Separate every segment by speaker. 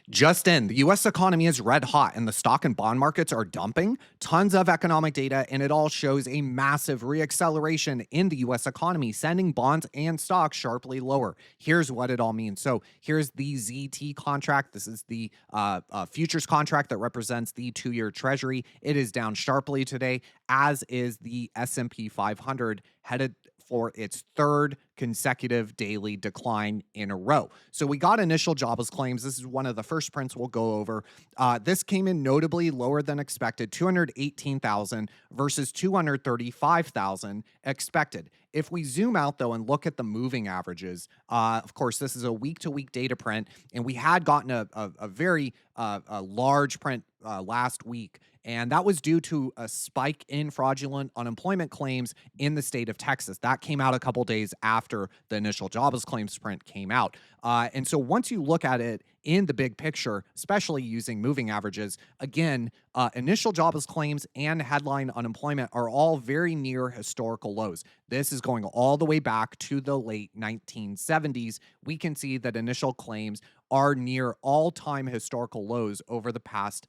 Speaker 1: Just in, the US economy is red hot and the stock and bond markets are dumping. Tons of economic data, and it all shows a massive reacceleration in the US economy, sending bonds and stocks sharply lower. Here's what it all means. So, here's the ZT contract. This is the futures contract that represents the 2-year treasury. It is down sharply today, as is the S&P 500, headed for its third consecutive daily decline in a row. So we got initial jobless claims. This is one of the first prints we'll go over. This came in notably lower than expected, 218,000 versus 235,000 expected. If we zoom out, though, and look at the moving averages, of course, this is a week-to-week data print, and we had gotten a very a large print last week, and that was due to a spike in fraudulent unemployment claims in the state of Texas. That came out a couple days after the initial jobless claims print came out. And so once you look at it in the big picture, especially using moving averages, again, initial jobless claims and headline unemployment are all very near historical lows. This is going all the way back to the late 1970s. We can see that initial claims are near all-time historical lows over the past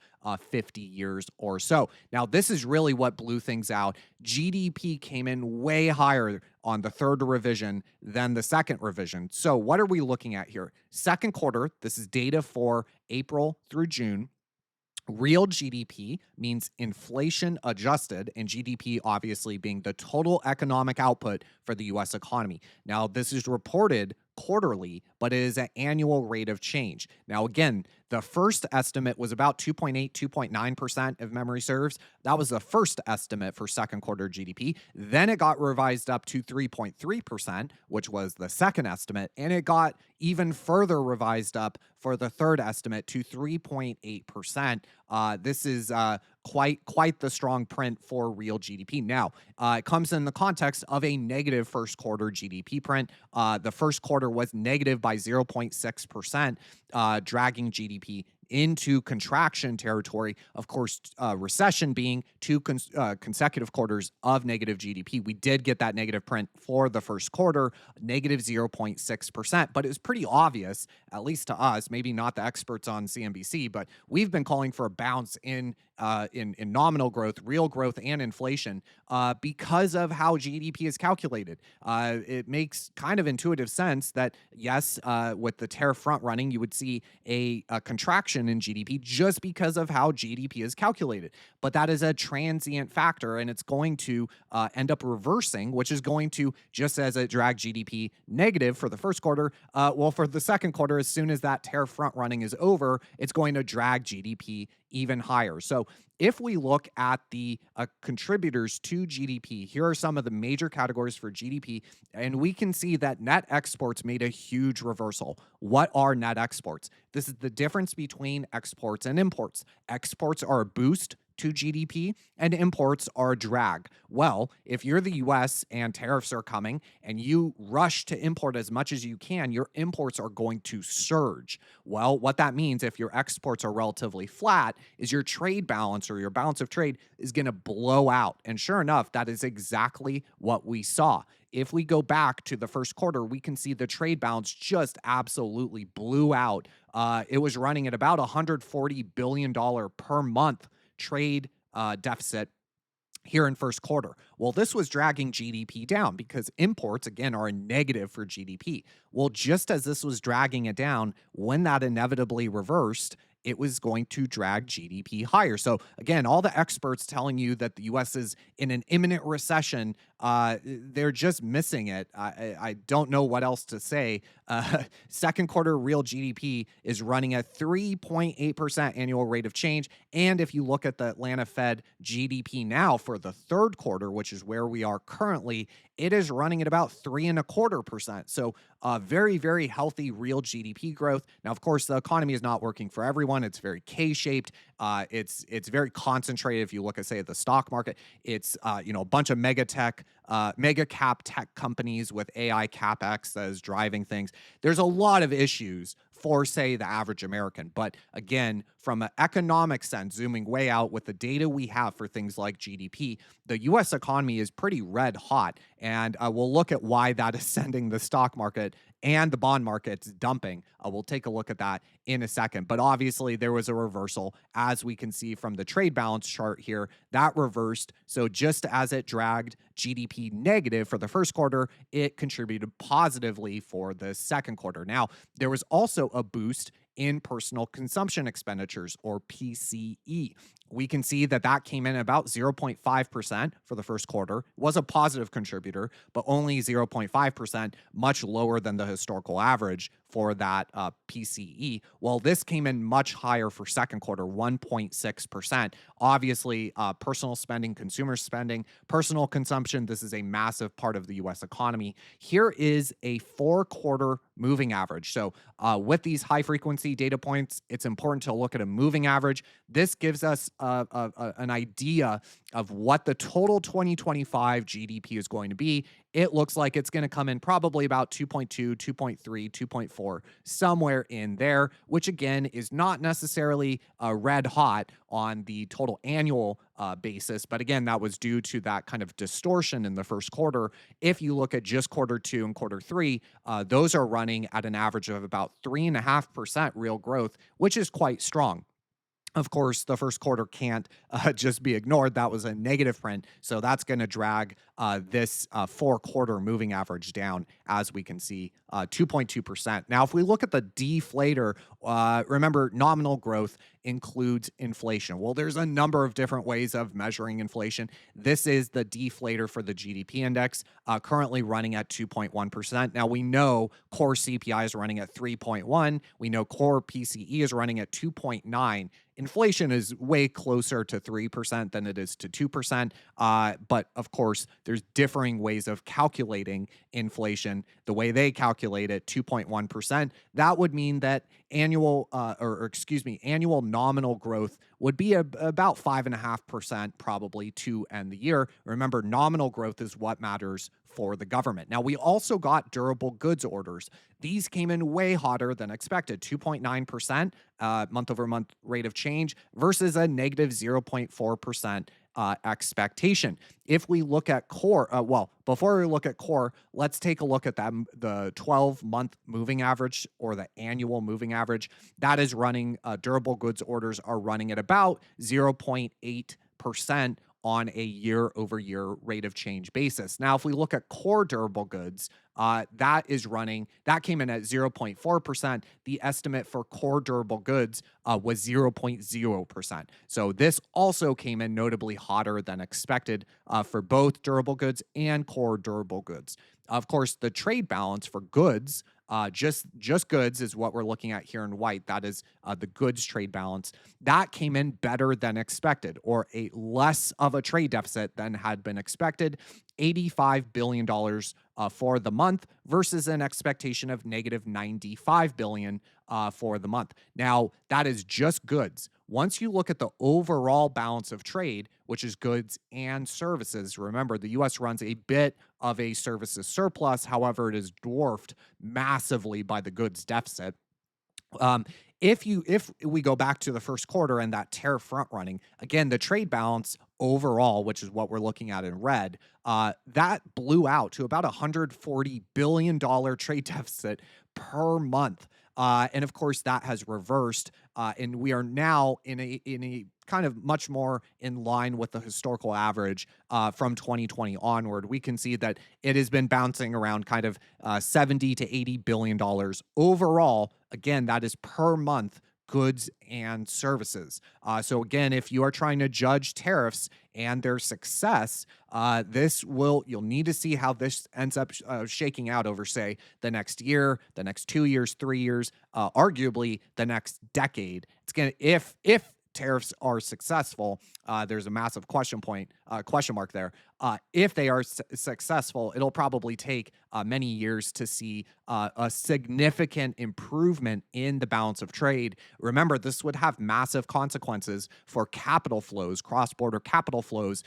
Speaker 1: 50 years or so. Now, this is really what blew things out. GDP came in way higher on the third revision than the second revision. So what are we looking at here? Second quarter, this is data for April through June. Real GDP means inflation adjusted, and GDP obviously being the total economic output for the US economy. Now, this is reported quarterly, but it is an annual rate of change. Now, again, the first estimate was about 2.8, 2.9%, if memory serves. That was the first estimate for second quarter GDP. Then it got revised up to 3.3%, which was the second estimate, and it got even further revised up for the third estimate to 3.8%. This is quite the strong print for real GDP. Now, it comes in the context of a negative first quarter GDP print. The first quarter was negative by 0.6%, dragging GDP into contraction territory. Of course, recession being two consecutive quarters of negative GDP. We did get that negative print for the first quarter, negative 0.6%, but it was pretty obvious, at least to us, maybe not the experts on CNBC, but we've been calling for a bounce in nominal growth, real growth, and inflation because of how GDP is calculated. It makes kind of intuitive sense that, yes, with the tariff front running, you would see a contraction in GDP just because of how GDP is calculated. But that is a transient factor, and it's going to end up reversing, which is going to, just as it dragged GDP negative for the first quarter, for the second quarter, as soon as that tariff front running is over, it's going to drag GDP even higher. So if we look at the contributors to GDP, here are some of the major categories for GDP, and we can see that net exports made a huge reversal. What are net exports? This is the difference between exports and imports. Exports are a boost to GDP and imports are a drag. Well, if you're the US and tariffs are coming and you rush to import as much as you can, your imports are going to surge. Well, what that means if your exports are relatively flat is your trade balance or your balance of trade is going to blow out. And sure enough, that is exactly what we saw. If we go back to the first quarter, we can see the trade balance just absolutely blew out. It was running at about $140 billion per month trade deficit here in first quarter. Well, this was dragging GDP down because imports, again, are a negative for GDP. Well, just as this was dragging it down, when that inevitably reversed, it was going to drag GDP higher. So again, all the experts telling you that the U.S. is in an imminent recession, they're just missing it. I don't know what else to say. Second quarter real GDP is running at 3.8% annual rate of change. And if you look at the Atlanta Fed GDP now for the third quarter, which is where we are currently, it is running at about 3.25%. So very, very healthy real GDP growth. Now, of course, the economy is not working for everyone. It's very K-shaped. It's very concentrated. If you look at, say, the stock market, it's a bunch of mega cap tech companies with AI capex that is driving things. There's a lot of issues for, say, the average American. But again, from an economic sense, zooming way out with the data we have for things like GDP, the U.S. economy is pretty red hot. And we'll look at why that is sending the stock market and the bond markets dumping. We'll take a look at that in a second. But obviously, there was a reversal, as we can see from the trade balance chart here. That reversed. So just as it dragged GDP negative for the first quarter, it contributed positively for the second quarter. Now, there was also a boost in personal consumption expenditures, or PCE. We can see that that came in about 0.5% for the first quarter. It was a positive contributor, but only 0.5%, much lower than the historical average for that PCE. Well, this came in much higher for second quarter, 1.6%. Obviously, personal spending, consumer spending, personal consumption, this is a massive part of the US economy. Here is a 4-quarter moving average. So with these high frequency data points, it's important to look at a moving average. This gives us an idea of what the total 2025 GDP is going to be. It looks like it's going to come in probably about 2.2, 2.3, 2.4, somewhere in there, which again is not necessarily red hot on the total annual basis. But again, that was due to that kind of distortion in the first quarter. If you look at just quarter two and quarter three, those are running at an average of about 3.5% real growth, which is quite strong. Of course, the first quarter can't just be ignored. That was a negative print. So that's going to drag this 4-quarter moving average down, as we can see, 2.2%. Now, if we look at the deflator, remember, nominal growth includes inflation. Well, there's a number of different ways of measuring inflation. This is the deflator for the GDP index, currently running at 2.1%. Now, we know core CPI is running at 3.1. We know core PCE is running at 2.9. Inflation is way closer to 3% than it is to 2%. But of course, there's differing ways of calculating inflation. The way they calculate it, 2.1%, that would mean that annual nominal growth would be about 5.5% probably to end the year. Remember, nominal growth is what matters for the government. Now, we also got durable goods orders. These came in way hotter than expected, 2.9% month over month rate of change versus a negative 0.4% expectation. If we look at core, before we look at core, let's take a look at that, the 12-month moving average, or the annual moving average. That is running, durable goods orders are running at about 0.8% on a year-over-year rate of change basis. Now, if we look at core durable goods, that came in at 0.4%. The estimate for core durable goods was 0.0%. So this also came in notably hotter than expected for both durable goods and core durable goods. Of course, the trade balance for goods, just goods is what we're looking at here in white. That is the goods trade balance. That came in better than expected, or a less of a trade deficit than had been expected. $85 billion for the month versus an expectation of negative $95 billion for the month. Now, that is just goods. Once you look at the overall balance of trade, which is goods and services, remember, the U.S. runs a bit of a services surplus. However, it is dwarfed massively by the goods deficit. If we go back to the first quarter and that tariff front running, again, the trade balance overall, which is what we're looking at in red, that blew out to about $140 billion trade deficit per month. And of course, that has reversed, and we are now in a kind of much more in line with the historical average from 2020 onward. We can see that it has been bouncing around kind of $70 to $80 billion overall. Again, that is per month, goods and services. So again, if you are trying to judge tariffs and their success, you'll need to see how this ends up shaking out over, say, the next year, the next 2 years, 3 years, arguably the next decade. It's gonna, if tariffs are successful, there's a massive question mark there. If they are successful, it'll probably take many years to see a significant improvement in the balance of trade. Remember, this would have massive consequences for capital flows, cross-border capital flows.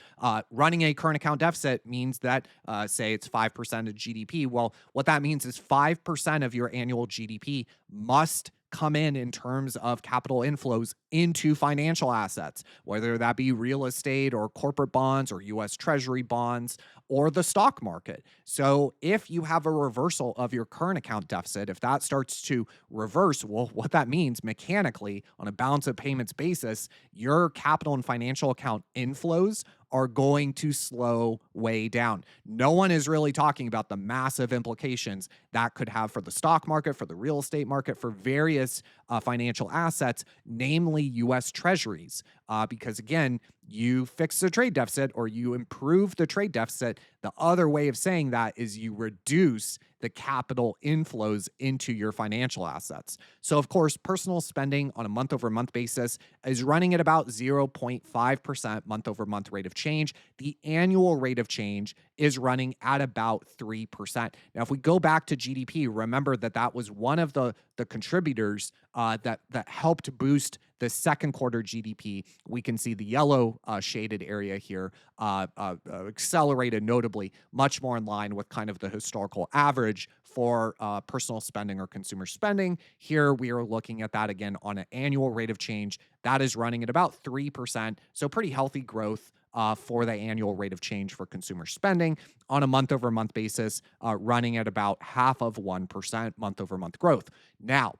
Speaker 1: Running a current account deficit means that, say, it's 5% of GDP. Well, what that means is 5% of your annual GDP must come in terms of capital inflows into financial assets, whether that be real estate or corporate bonds or US Treasury bonds or the stock market. So if you have a reversal of your current account deficit, if that starts to reverse, well, what that means mechanically on a balance of payments basis, your capital and financial account inflows are going to slow way down. No one is really talking about the massive implications that could have for the stock market, for the real estate market, for various financial assets, namely US Treasuries. Because again, you fix the trade deficit or you improve the trade deficit. The other way of saying that is you reduce the capital inflows into your financial assets. So, of course, personal spending on a month over month basis is running at about 0.5% month over month rate of change. The annual rate of change is running at about 3%. Now, if we go back to GDP, remember that that was one of the contributors that helped boost the second quarter GDP. We can see the yellow shaded area here accelerated notably, much more in line with kind of the historical average for personal spending or consumer spending. Here we are looking at that again on an annual rate of change that is running at about 3%. So pretty healthy growth for the annual rate of change for consumer spending on a month over month basis, running at about half of 1% month over month growth. Now,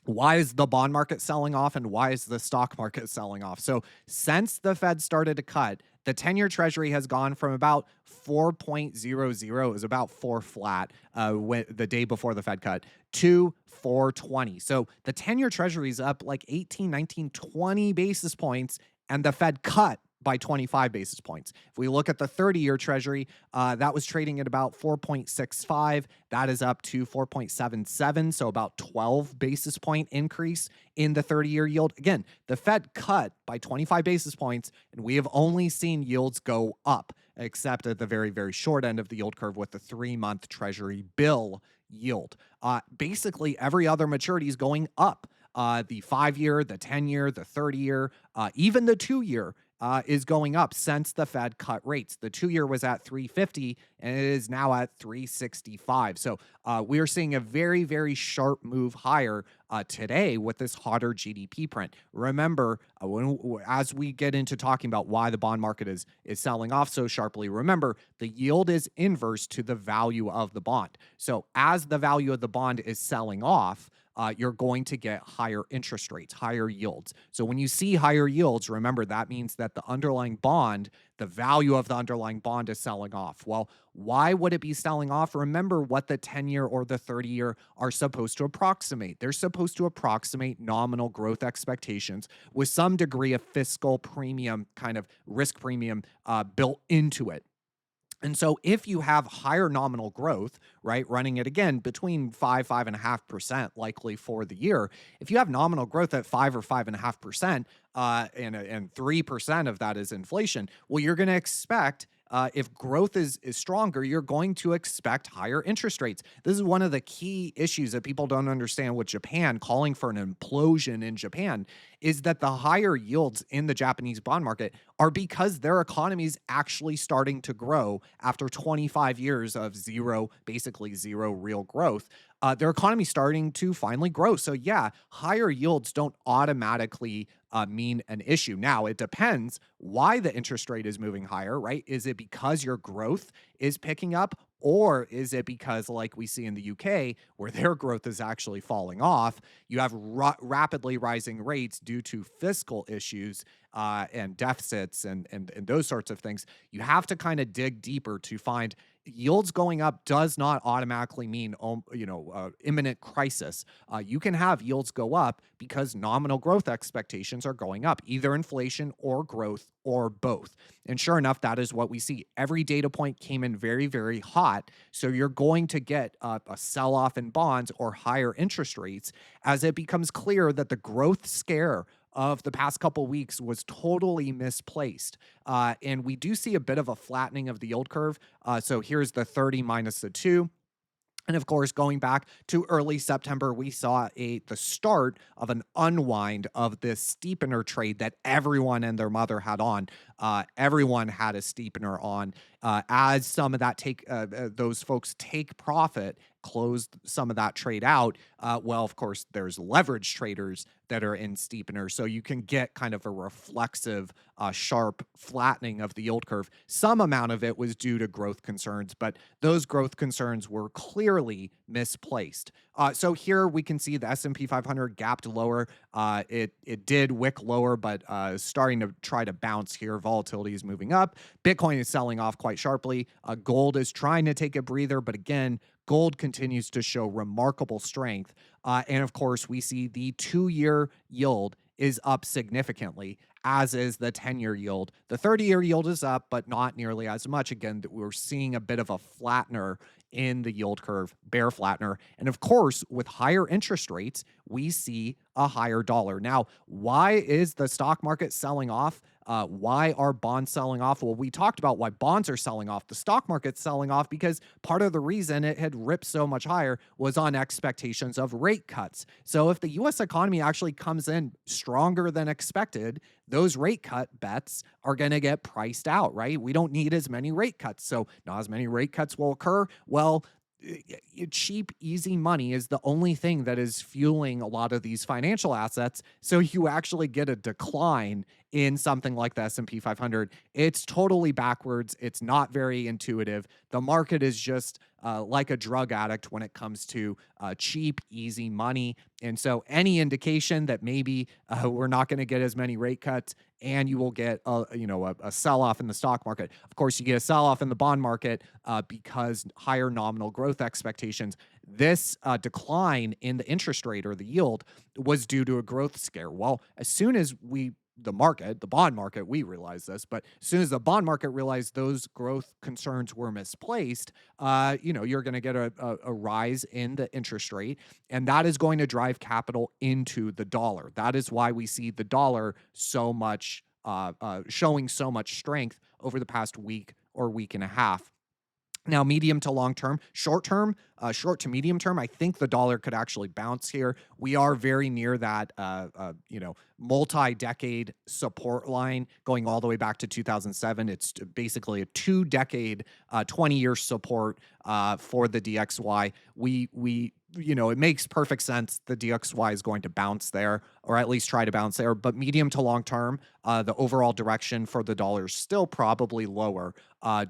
Speaker 1: why is the bond market selling off and why is the stock market selling off? So, since the Fed started to cut, the 10-year Treasury has gone from about 4.00, it was about 4 flat the day before the Fed cut, to 420. So, the 10-year Treasury is up like 18, 19, 20 basis points, and the Fed cut by 25 basis points. If we look at the 30-year Treasury, that was trading at about 4.65. That is up to 4.77, so about 12 basis point increase in the 30-year yield. Again, the Fed cut by 25 basis points, and we have only seen yields go up, except at the very, very short end of the yield curve with the 3-month Treasury bill yield. Basically, every other maturity is going up. The 5-year, the 10-year, the 30-year, even the 2-year is going up since the Fed cut rates. The 2-year was at 350 and it is now at 365. So we are seeing a very, very sharp move higher today with this hotter GDP print. Remember, as we get into talking about why the bond market is selling off so sharply, remember the yield is inverse to the value of the bond. So as the value of the bond is selling off, you're going to get higher interest rates, higher yields. So when you see higher yields, remember that means that the underlying bond, the value of the underlying bond is selling off. Well, why would it be selling off? Remember what the 10-year or the 30-year are supposed to approximate. They're supposed to approximate nominal growth expectations with some degree of fiscal premium, kind of risk premium built into it. And so if you have higher nominal growth, right, running it again between 5.5% likely for the year, if you have nominal growth at 5 or 5.5%, and 3% of that is inflation, well, you're going to expect if growth is stronger, you're going to expect higher interest rates. This is one of the key issues that people don't understand with Japan, calling for an implosion in Japan, is that the higher yields in the Japanese bond market are because their economy is actually starting to grow after 25 years of basically zero real growth. Their economy is starting to finally grow. So yeah, higher yields don't automatically mean an issue. Now, it depends why the interest rate is moving higher, right? Is it because your growth is picking up? Or is it because, like we see in the UK, where their growth is actually falling off, you have rapidly rising rates due to fiscal issues and deficits and those sorts of things? You have to kind of dig deeper to find yields going up does not automatically mean imminent crisis. You can have yields go up because nominal growth expectations are going up, either inflation or growth or both. And sure enough, that is what we see. Every data point came in very, very hot. So you're going to get a sell-off in bonds or higher interest rates as it becomes clear that the growth scare of the past couple weeks was totally misplaced. And we do see a bit of a flattening of the yield curve. So here's the 30 minus the 2. And of course, going back to early September, we saw the start of an unwind of this steepener trade that everyone and their mother had on everyone had a steepener on. As some of that those folks take profit, closed some of that trade out. Well, of course, there's leverage traders that are in steepener, so you can get kind of a reflexive, sharp flattening of the yield curve. Some amount of it was due to growth concerns, but those growth concerns were clearly misplaced. So here we can see the S&P 500 gapped lower. It did wick lower, but starting to try to bounce here. Volatility is moving up. Bitcoin is selling off quite sharply. Gold is trying to take a breather, but again, gold continues to show remarkable strength. And of course, we see the 2-year yield is up significantly, as is the 10-year yield. The 30-year yield is up, but not nearly as much. Again, we're seeing a bit of a flattener in the yield curve, bear flattener. And of course, with higher interest rates, we see a higher dollar. Now, why is the stock market selling off? Why are bonds selling off? Well, we talked about why bonds are selling off. The stock market's selling off because part of the reason it had ripped so much higher was on expectations of rate cuts. So if the US economy actually comes in stronger than expected, those rate cut bets are going to get priced out, right? We don't need as many rate cuts. So not as many rate cuts will occur. Well, cheap, easy money is the only thing that is fueling a lot of these financial assets. So you actually get a decline in something like the S&P 500. It's totally backwards. It's not very intuitive. The market is just like a drug addict when it comes to cheap, easy money. And so any indication that maybe we're not going to get as many rate cuts and you will get a sell-off in the stock market. Of course, you get a sell-off in the bond market because higher nominal growth expectations. This decline in the interest rate or the yield was due to a growth scare. Well, as soon as the bond market, we realized this, but as soon as the bond market realized those growth concerns were misplaced, you're going to get a rise in the interest rate, and that is going to drive capital into the dollar. That is why we see the dollar so much, showing so much strength over the past week or week and a half. Now, medium to long term, short to medium term, I think the dollar could actually bounce here. We are very near that, multi-decade support line going all the way back to 2007. It's basically a 2-decade, 20-year support for the DXY. It makes perfect sense. The DXY is going to bounce there, or at least try to bounce there. But medium to long term, the overall direction for the dollar is still probably lower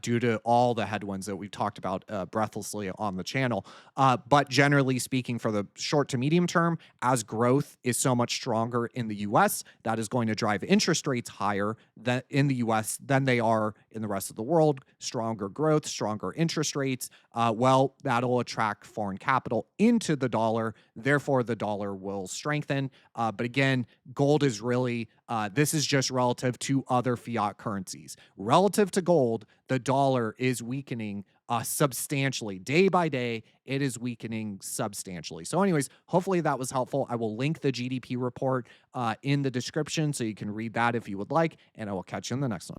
Speaker 1: due to all the headwinds that we've talked about breathlessly on the channel. But generally speaking, for the short to medium term, as growth is so much stronger in the US, that is going to drive interest rates higher than in the US than they are in the rest of the world. Stronger growth, stronger interest rates. That'll attract foreign capital into the dollar. Therefore, the dollar will strengthen. But again, gold is really, this is just relative to other fiat currencies. Relative to gold, the dollar is weakening substantially. Day by day, it is weakening substantially. So anyways, hopefully that was helpful. I will link the GDP report in the description so you can read that if you would like, and I will catch you in the next one.